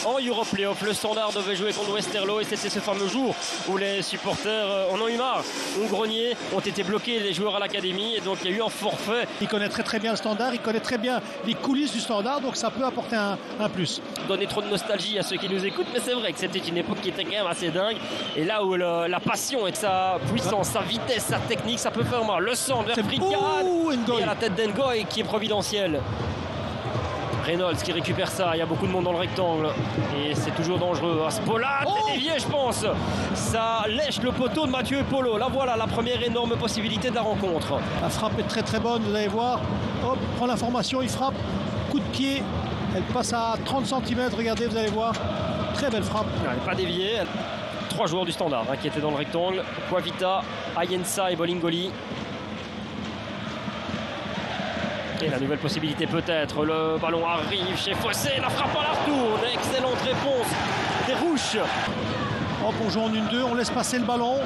en Europe Playoff. Le Standard devait jouer contre Westerlo et c'était ce fameux jour où les supporters en ont eu marre, ont grogné, ont été bloqués les joueurs à l'académie et donc il y a eu un forfait. Il connaît très bien le Standard, il connaît très bien les coulisses du Standard, donc ça peut apporter un plus. Donner trop de nostalgie à ceux qui nous écoutent, mais c'est vrai que c'était une époque qui était quand même assez dingue et là où la passion et sa puissance, sa vitesse, sa technique, ça peut faire mal. Le centre vers Fricade et à la tête d'Ngoy qui est providentiel. Reynolds qui récupère ça, il y a beaucoup de monde dans le rectangle et c'est toujours dangereux. Spolat est dévié, je pense. Ça lèche le poteau de Mathieu Polo. Là voilà la première énorme possibilité de la rencontre. La frappe est très bonne, vous allez voir. Hop, prend l'information, il frappe, coup de pied, elle passe à 30 cm, regardez, vous allez voir. Très belle frappe. Elle n'est pas déviée. 3 joueurs du Standard qui étaient dans le rectangle. Quavita, Ayensa et Bolingoli. Et la nouvelle possibilité peut-être, le ballon arrive chez Fossé, la frappe à la retourne, excellente réponse des Rouges. Hop, on joue en 1-2, on laisse passer le ballon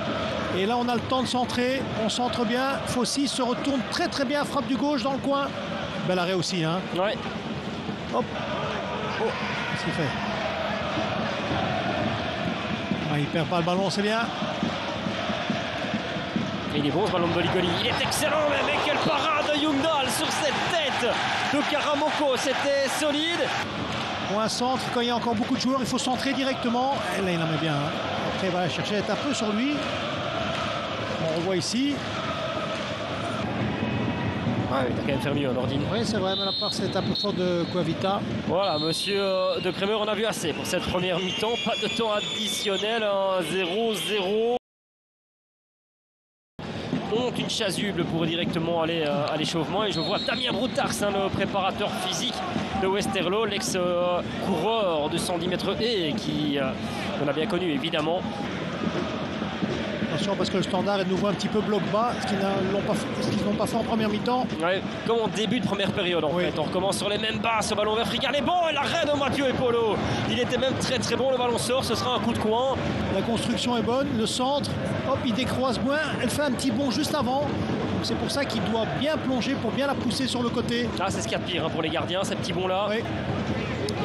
et là on a le temps de centrer, on centre bien, Fossé se retourne très bien, frappe du gauche dans le coin. Bel arrêt aussi, hein. Ouais. Hop. Oh, qu'est-ce qu'il fait? Ah, il perd pas le ballon, c'est bien. Il est bon ce ballon de Bolingoli, il est excellent mais quelle parade de Youngdahl sur cette tête de Karamoko, c'était solide. Pour un centre, quand il y a encore beaucoup de joueurs, il faut centrer directement. Et là il en met bien. Hein. Après il va chercher à être un peu sur lui. On revoit ici. Ouais, il a quand même fait mieux, Nordine. Oui, c'est vrai, mais la part c'est un peu fort de Quavita. Voilà, monsieur de Kremer, on a vu assez pour cette première mi-temps. Pas de temps additionnel, 0-0. Une chasuble pour directement aller à l'échauffement et je vois Damien Broutars, le préparateur physique de Westerlo, l'ex-coureur de 110 mètres et qui on a bien connu évidemment. Attention parce que le Standard est de nouveau un petit peu bloc bas, ce qu'ils n'ont pas fait en première mi-temps. Ouais, comme en début de première période en fait. On recommence sur les mêmes bases, ce ballon vers Fricade est bon et l'arrêt de Mathieu Polo. Il était même très bon, le ballon sort, ce sera un coup de coin. La construction est bonne, le centre, hop, il décroise moins, elle fait un petit bond juste avant. C'est pour ça qu'il doit bien plonger pour bien la pousser sur le côté. Ah, c'est ce qu'il y a de pire pour les gardiens, ces petits bons là. Oui.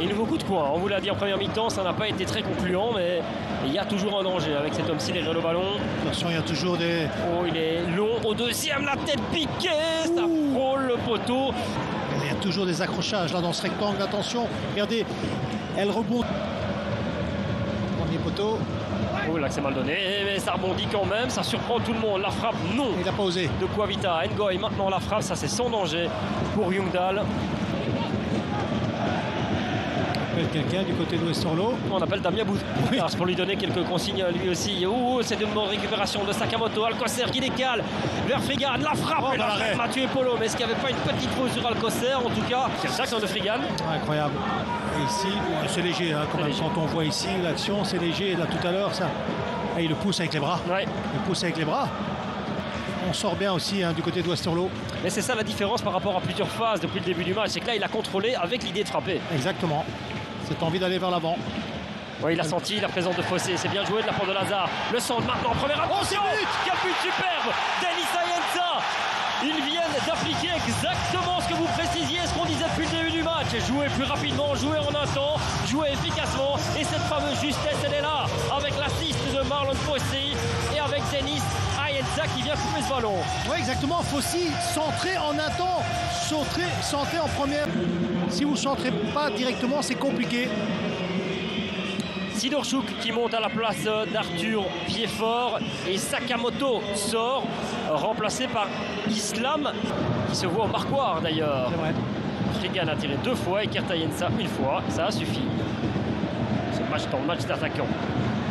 Et nouveau coup de coin, on vous l'a dit en première mi-temps, ça n'a pas été très concluant, mais il y a toujours un danger avec cet homme-ci derrière le ballon. Attention, il y a toujours des... Oh, il est long au deuxième, la tête piquée, ça frôle le poteau. Il y a toujours des accrochages là dans ce rectangle, attention, regardez, elle rebondit. Premier poteau. Oh là, c'est mal donné, mais ça rebondit quand même, ça surprend tout le monde. La frappe, non. Il n'a pas osé. De Quavita, Ngoy, maintenant la frappe, ça c'est sans danger pour Youngdahl. Quelqu'un du côté de Westerlo. On appelle Damien Broutars pour lui donner quelques consignes lui aussi. Oh, c'est une bonne récupération de Sakamoto. Alcocer qui décale vers Frigane. La frappe, Mathieu Polo. Mais est-ce qu'il n'y avait pas une petite faute sur Alcocer? En tout cas, c'est l'action de Frigane. Incroyable. Et ici, c'est léger, hein, quand même. Quand on voit ici l'action, c'est léger. Là, tout à l'heure, ça. Et il le pousse avec les bras. Ouais. Il le pousse avec les bras. On sort bien aussi du côté de Westerlo. Mais c'est ça la différence par rapport à plusieurs phases depuis le début du match. C'est que là, il a contrôlé avec l'idée de frapper. Exactement. Cette envie d'aller vers l'avant. Oui, il a senti la présence de Fossé. C'est bien joué de la part de Lazare. Le centre maintenant, première attention. Quel but superbe, Denis Ayensa. Ils viennent d'appliquer exactement ce que vous précisiez, ce qu'on disait depuis le début du match. Jouer plus rapidement, jouer en un temps, jouer efficacement. Et cette fameuse justesse, elle est là, avec l'assist de Marlon Fossé et avec Denis Ayensa qui vient couper ce ballon. Oui, exactement. Fossé centré en un temps, centré en première. Si vous ne centrez pas directement, c'est compliqué. Sidorchuk qui monte à la place d'Arthur Piedfort et Sakamoto sort, remplacé par Islam qui se voit au marquoir d'ailleurs. Frigane a tiré 2 fois et Kertayensa 1 fois, ça a suffi. Ce match dans le match d'attaquant.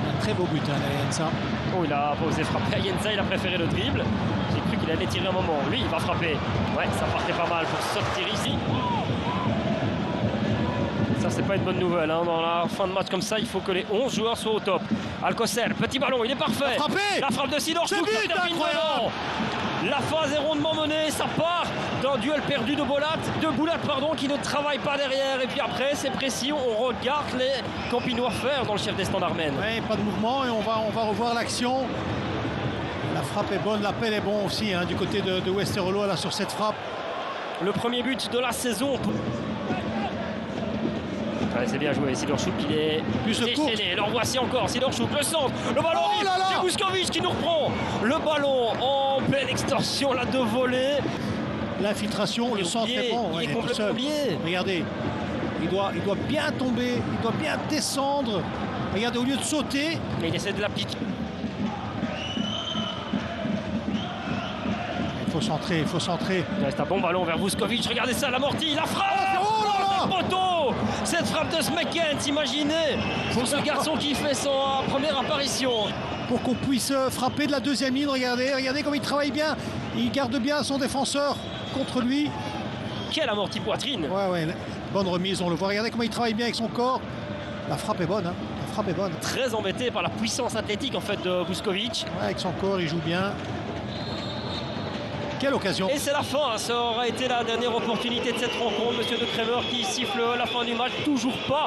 Un très beau but, Ayensa. Oh, il a pas osé frapper Ayensa, il a préféré le dribble. J'ai cru qu'il allait tirer un moment. Lui, il va frapper. Ouais, ça partait pas mal pour sortir ici. Ça, c'est pas une bonne nouvelle. Hein. Dans la fin de match comme ça, il faut que les 11 joueurs soient au top. Alcocer, petit ballon, il est parfait. La frappe de Sidorchuk, ça termine devant. La phase est rondement menée, ça part d'un duel perdu de Boulat, qui ne travaille pas derrière. Et puis après, c'est précis, on regarde les Campinois faire dans le chef des Standards Men. Oui, pas de mouvement et on va revoir l'action. La frappe est bonne, l'appel est bon aussi du côté de Westerlo là sur cette frappe. Le premier but de la saison. Ouais, c'est bien joué, Sidorchuk il est déchaîné. Alors voici encore Sidorchuk, le centre, le ballon arrive, c'est Vuskovic qui nous reprend. Le ballon en pleine extorsion, là, de volée. L'infiltration, le centre est bon. Il est complètement oublié. Regardez, il doit bien tomber, il doit bien descendre. Regardez, au lieu de sauter. Mais il essaie de l'appliquer. Il faut centrer. Il reste un bon ballon vers Vuskovic. Regardez ça, l'amorti, la frappe. Oh là là, poteau. Cette frappe de Smekens, imaginez, pour ce garçon qui fait sa première apparition. Pour qu'on puisse frapper de la deuxième ligne, regardez comme il travaille bien. Il garde bien son défenseur contre lui. Quelle amorti poitrine. Ouais, bonne remise, on le voit. Regardez comment il travaille bien avec son corps. La frappe est bonne, hein. La frappe est bonne. Très embêté par la puissance athlétique en fait de Vuskovic. Ouais, avec son corps, il joue bien. Quelle occasion. Et c'est la fin, ça aura été la dernière opportunité de cette rencontre. Monsieur De Crever qui siffle la fin du match, toujours pas.